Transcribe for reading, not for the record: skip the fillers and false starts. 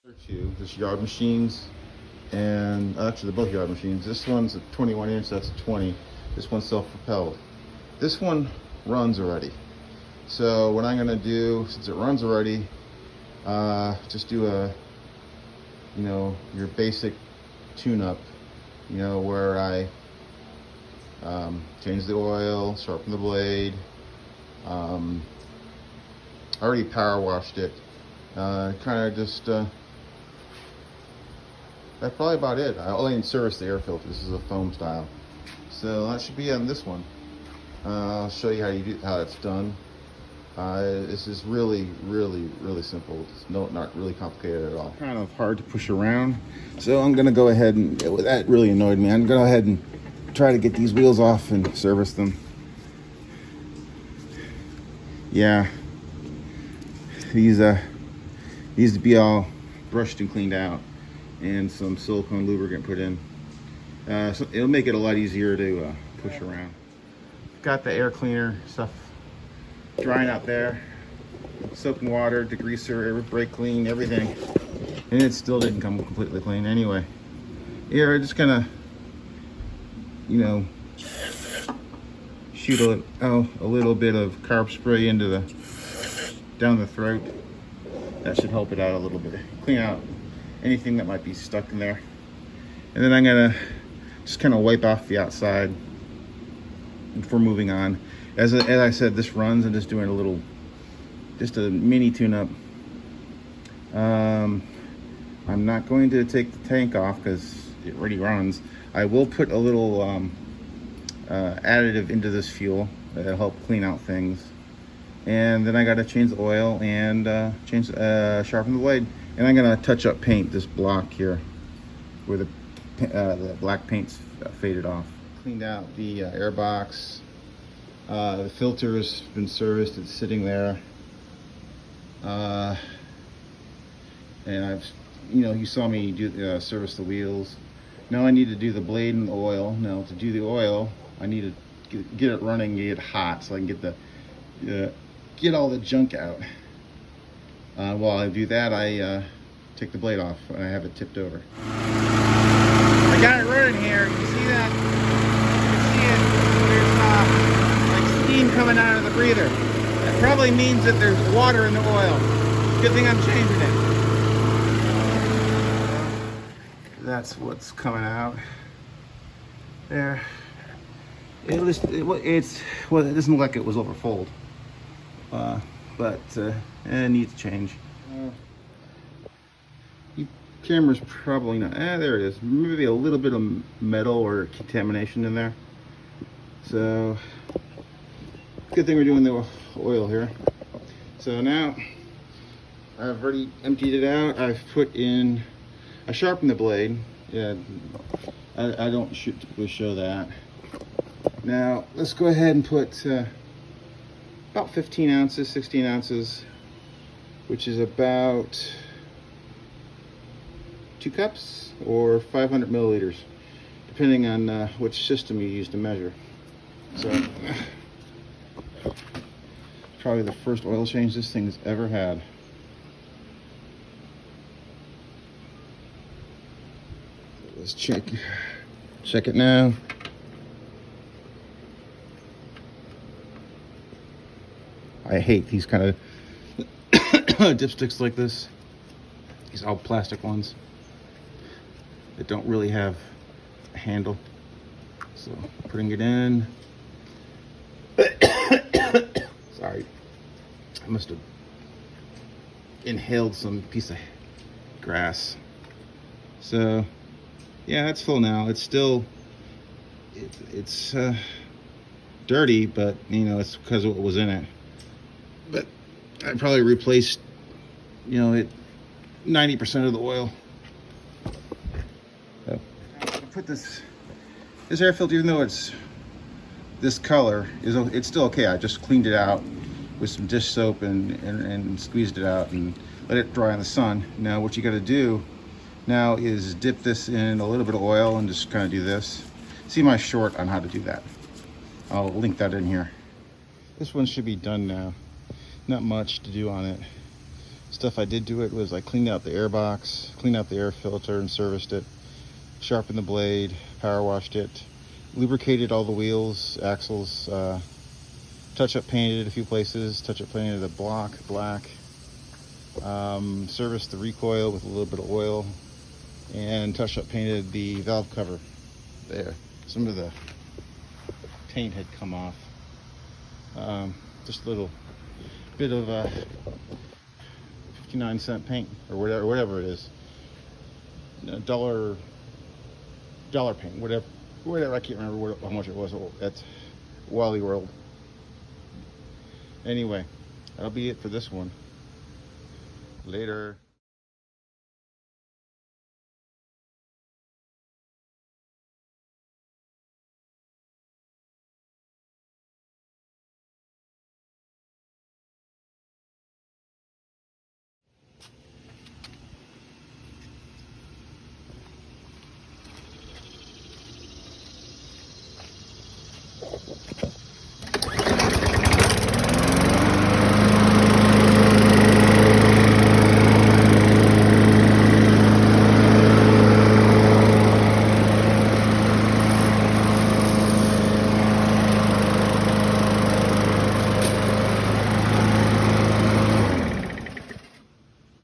This Yardmachines, and actually they're both Yardmachines. This one's a 21 inch, that's a 20. This one's self-propelled. This one runs already. So what I'm gonna do, since it runs already, just do a, your basic tune-up, where I change the oil, sharpen the blade. I already power washed it. Kind of just, that's probably about it. I only service the air filter. This is a foam style. So that should be on this one. I'll show you how it's done. This is really simple. It's not really complicated at all. Kind of hard to push around. So I'm gonna go ahead and, that really annoyed me. I'm gonna go ahead and try to get these wheels off and service them. Yeah. These needs to be all brushed and cleaned out and some silicone lubricant put in. So it'll make it a lot easier to push around. Got the air cleaner stuff drying out there. Soap and water, degreaser, brake clean, everything. And it still didn't come completely clean anyway. Here, just gonna, shoot a little bit of carb spray into down the throat. That should help it out a little bit. Clean out anything that might be stuck in there. And then I'm gonna just kind of wipe off the outside before moving on. As I said, this runs. I'm just doing just a mini tune-up. I'm not going to take the tank off because it already runs. I will put a little additive into this fuel that'll help clean out things. And then I got to change the oil and sharpen the blade. And I'm gonna touch up paint this block here where the black paint's faded off. Cleaned out the air box. The filter's been serviced. It's sitting there. And I've, you saw me do service the wheels. Now I need to do the blade and the oil. Now to do the oil, I need to get it running, get it hot, so I can get all the junk out. While I do that, I take the blade off and I have it tipped over. I got it running here. You see that? You can see it. There's like steam coming out of the breather. That probably means that there's water in the oil. Good thing I'm changing it. That's what's coming out. There. It doesn't look like it was overfold. But it needs to change. Camera's probably not. There it is. Maybe a little bit of metal or contamination in there. So, good thing we're doing the oil here. So now, I've already emptied it out. I sharpened the blade. Yeah, I don't typically show that. Now, let's go ahead and put about 15 ounces, 16 ounces, which is about 2 cups or 500 milliliters, depending on which system you use to measure. So, probably the first oil change this thing's ever had. Let's check it now. I hate these kind of dipsticks like this. These all plastic ones that don't really have a handle. So putting it in. Sorry, I must have inhaled some piece of grass. So yeah, it's full now. It's still it's dirty, but it's because of what was in it. But I probably replaced, it 90% of the oil. So I put this air filter, even though it's this color, it's still okay. I just cleaned it out with some dish soap and squeezed it out and let it dry in the sun. Now what you got to do now is dip this in a little bit of oil and just kind of do this. See my short on how to do that. I'll link that in here. This one should be done now. Not much to do on it. stuff I did to it was I cleaned out the air box, cleaned out the air filter and serviced it, sharpened the blade, power washed it, lubricated all the wheels, axles, touch-up painted a few places, touch-up painted the block black, serviced the recoil with a little bit of oil, and touch-up painted the valve cover there. Some of the paint had come off. Just a little bit of 59-cent paint or whatever it is. Dollar paint, whatever. I can't remember how much it was at Wally World. Anyway, that'll be it for this one. Later.